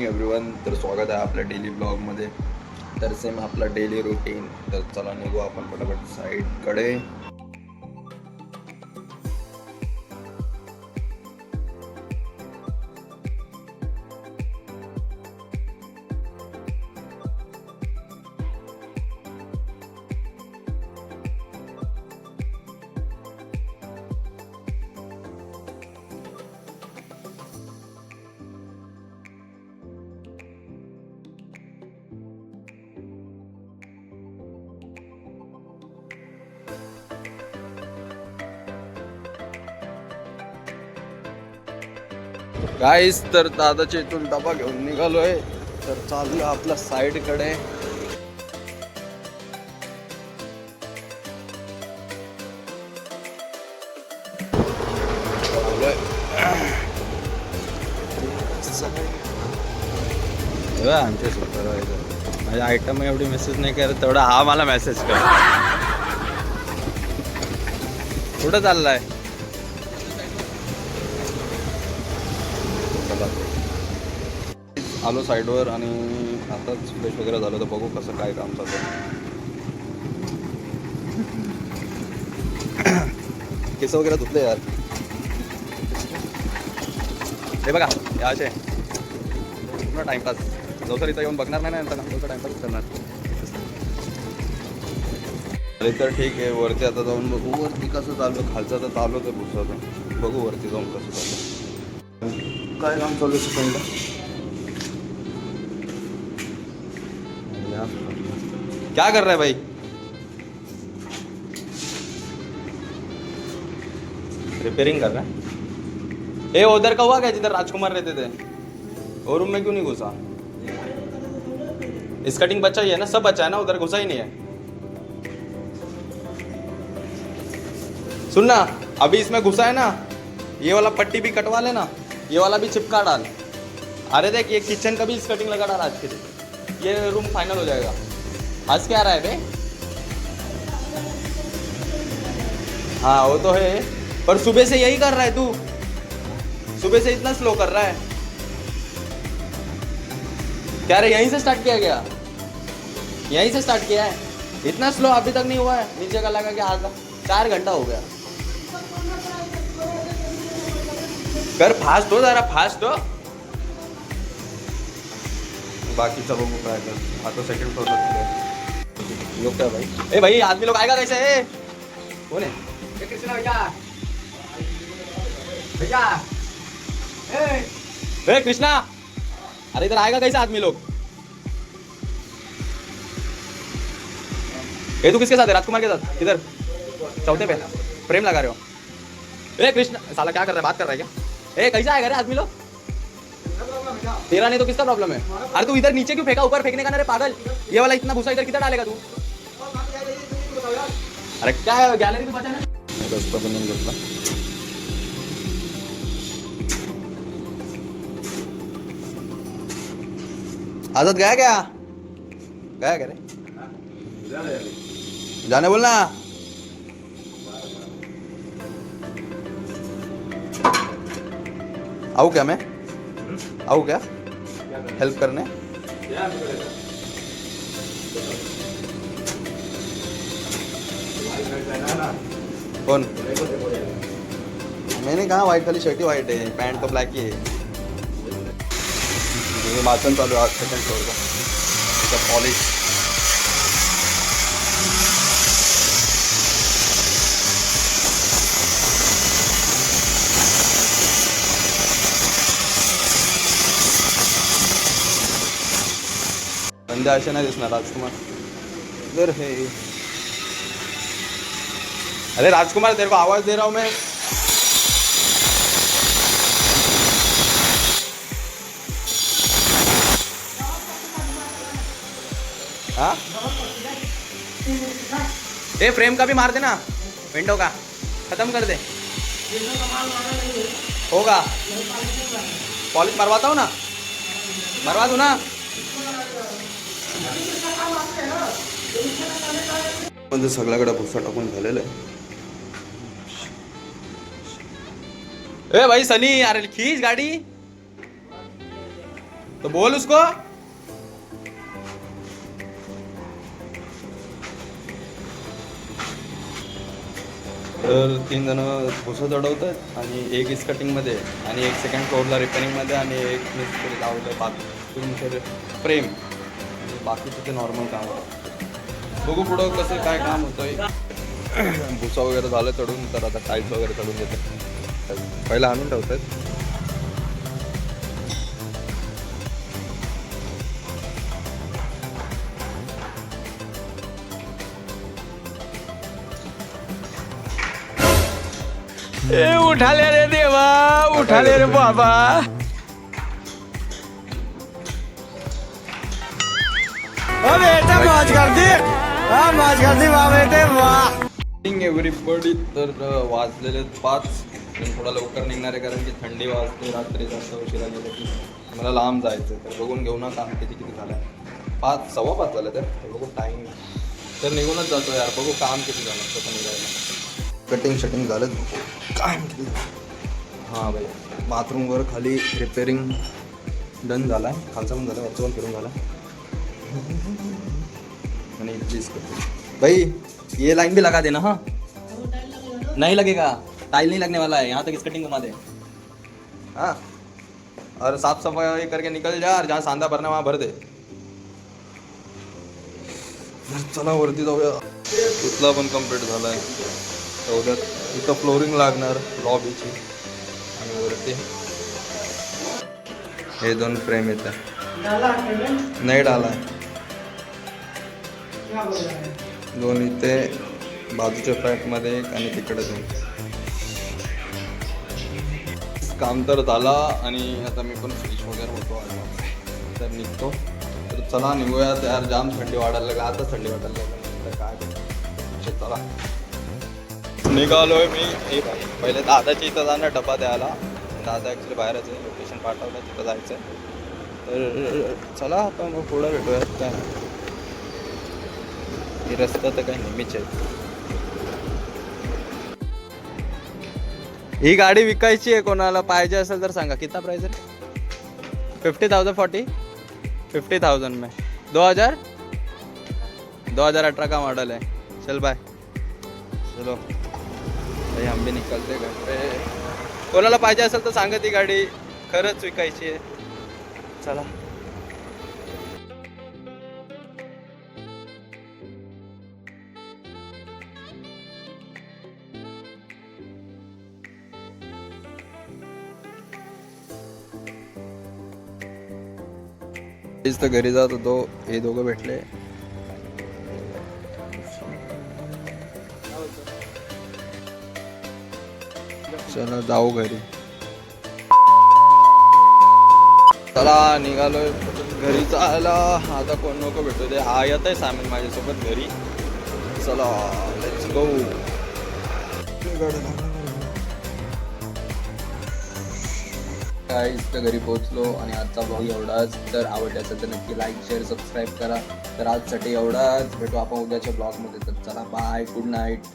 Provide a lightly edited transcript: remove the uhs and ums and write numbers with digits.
Everyone, तर स्वागत आहे आपल्या डेली ब्लॉगमध्ये. तर सेम आपला डेली रुटीन. तर चला निघू आपण पटापट साईडकडे. गाईस, तर दादाच्या इथून डबा घेऊन निघालोय. तर चालू आपल्या साईडकडे. आमचे सुपरवायझर माझ्या आयटम एवढी मेसेज नाही करत, तेवढा हा मला मेसेज कर. कुठं चाललाय? आलो साईडवर आणि आताच फ्रेश वगैरे झालं. तर बघू कसं काय काम चालू आहे. केस वगैरे धुतले यार. हे बघा याचे पूर्ण टाइमपास. जो सर इथं येऊन बघणार नाही ना, नंतर टाइमपास करणार. अरे तर ठीक आहे, वरती आता जाऊन बघू वरती कसं चालू. खालचं तर चालू तर घुसाचं. बघू वरती जाऊन कसं चालू, काय काम चालू आहे पहिलं. क्या कर रहा है भाई? रिपेयरिंग कर रहा है. ए उधर का हुआ क्या, जिधर राजकुमार रहते थे? वो रूम में क्यों नहीं घुसा? इस कटिंग बचा ही है ना, सब बचा है ना, उधर घुसा ही नहीं है. सुन ना, अभी इसमें घुसा है ना, ये वाला पट्टी भी कटवा लेना, ये वाला भी चिपका डाल. अरे देख, ये किचन का भी इस कटिंग लगा डाल आज के दिन. ये रूम फाइनल हो जाएगा. आज क्या आ रहा है बे? हाँ वो तो है, पर सुबह से यही कर रहा है तू. सुबह से इतना स्लो कर रहा है क्या रे? यहीं से स्टार्ट किया गया? यहीं से स्टार्ट किया है? इतना स्लो अभी तक नहीं हुआ है. नीचे का लगा के आगा 4 घंटा हो गया. कर फास्ट हो, जरा फास्ट हो. बाकी सब लोगों को कर. हाँ तो सेकंड फ्लोर पर लोग क्या भाई? ए भाई, आदमी लोग आएगा कैसे? कौन है? कृष्णा भैया. भैया ए कृष्णा, अरे इधर आएगा कैसे आदमी लोग? ए तू किसके साथ है? राजकुमार के साथ? किधर? चौथे पे प्रेम लगा रहे हो? ए कृष्णा साला क्या कर रहा है? बात कर रहा है क्या? ए कैसे आएगा रे आदमी लोग? तेरा नहीं तो किसका प्रॉब्लम है? अरे तू इधर नीचे क्यों फेंका? ऊपर फेंकने का ना रे पागल. ये वाला इतना भूसा इधर किधर डालेगा तू? अरे क्या गॅलरी भी बचा ना. रस्ता बनवून घेतला. आजाद गया क्या? गया क्या रे? जाने बोलना. आऊ क्या मैं? आऊ क्या हेल्प करने? कौन? मैंने कहा व्हाइट वाली शर्ट ही व्हाइट है, पैंट तो ब्लैक ही है. वाचन चालू आहे सेकंड फ्लोअरचा. पॉलिश बंदे असे नाही दिसणार. राजकुमार इधर है. अरे राजकुमार, तेरे को आवाज दे रहा हूं मैं. हाँ ये फ्रेम का भी मार देना, विंडो का खत्म कर दे. होगा पॉलिश मरवाता हूँ ना, मरवा दूँ ना. म्हणजे सगळ्याकडे भुसा टाकून झालेलं आहे. ए भाई सनी, अरे खींच गाड़ी. तो बोल उसको. तर 3 जण भुसा चढवतात आणि एक इज कटिंगमध्ये आणि एक सेकंड फ्लोअरला रिपेअरिंगमध्ये आणि एक मिस्त्री लावलं बाथरूमचे फ्रेम आणि बाकीचं ते नॉर्मल काम होतं. बघू पुढं कसं काय काम होतंय. भुसा वगैरे झालं चढून तर आता टाईल्स वगैरे चढून देतात. पहिला आणून ठेवतात. ए उठाले रे देवा, उठाले रे बाबा. बेटा मौज कर दी, मौज कर दी वाह बेटे वाह. एव्हरीबडी. तर वाजलेले 5. थोडा लवकर निघणार आहे कारण की थंडी वाजते. रात्री जास्त उशिरा गेलं की मला लांब जायचं. तर बघून घेऊ ना काम किती झालं आहे. 5, 5:15 झालं. तर बघू टाईम तर निघूनच जातो यार. बघू काम किती झालं तसं निघायला. कटिंग शटिंग झालं काय किती. हां भाई बाथरूमवर खाली रिपेअरिंग डन झाला आहे. खालचा पण झाला, वरचा पण फिरून झाला. आणि प्लीज करतो भाई ये लाइन भी लगा देना. हाँ नहीं लगेगा, टाइल नहीं लगने वाला है यहाँ तक. इस कटिंग घुमा दे. हाँ और साफ सफाई करके निकल जा और जहाँ सांदा भरना वहाँ भर दे. चला वरती जाऊया. इथला पण कम्प्लीट झाला आहे. तेवढ्यात इथं फ्लोरिंग लागणार लॉबीची आणि वरती हे 2 फ्रेम येतात. नाही डाला 2 इथे बाजूच्या फ्लॅटमध्ये एक आणि तिकडे 2. काम तर झाला आणि आता मी पण फ्रेश वगैरे होतो आता तर निघतो. तर चला निघूया. यार जाम थंडी वाढायला लागली. आता थंडी वाटायला लागली तर काय चला निघालोय मी. पहिले दादाच्या इथं जाणार डबा द्यायला. दादा ॲक्च्युली बाहेरच आहे. लोकेशन पाठवलं तिथं जायचं आहे. तर चला आता मग पुढं भेटूयात. काय हे रस्ता तर काय नेहमीच आहे. ही गाडी विकायची आहे. कोणाला पाहिजे असेल तर सांगा. कितना प्राइस आहे? 50,000 40 50,000 में 2018 का मॉडल है. चल बाय. चलो भाई हम भी निकलते घर पे. कोणाला पाहिजे असेल तर सांगा. ती गाडी खरंच विकायची आहे. चला तर घरी जात होतो. हे दोघं भेटले. चला जाऊ घरी. चला निघालोय घरी जायला. आता कोण नको भेटू दे. हा येत आहे सामील माझ्यासोबत घरी. चला लेट्स गो. काय इथं घरी पोहोचलो आणि आजचा ब्लॉग एवढाच. तर आवडला असेल तर नक्की लाईक शेअर सबस्क्राईब करा. तर आजसाठी एवढाच. भेटू आपण उद्याच्या ब्लॉगमध्ये. तर चला बाय, गुड नाईट.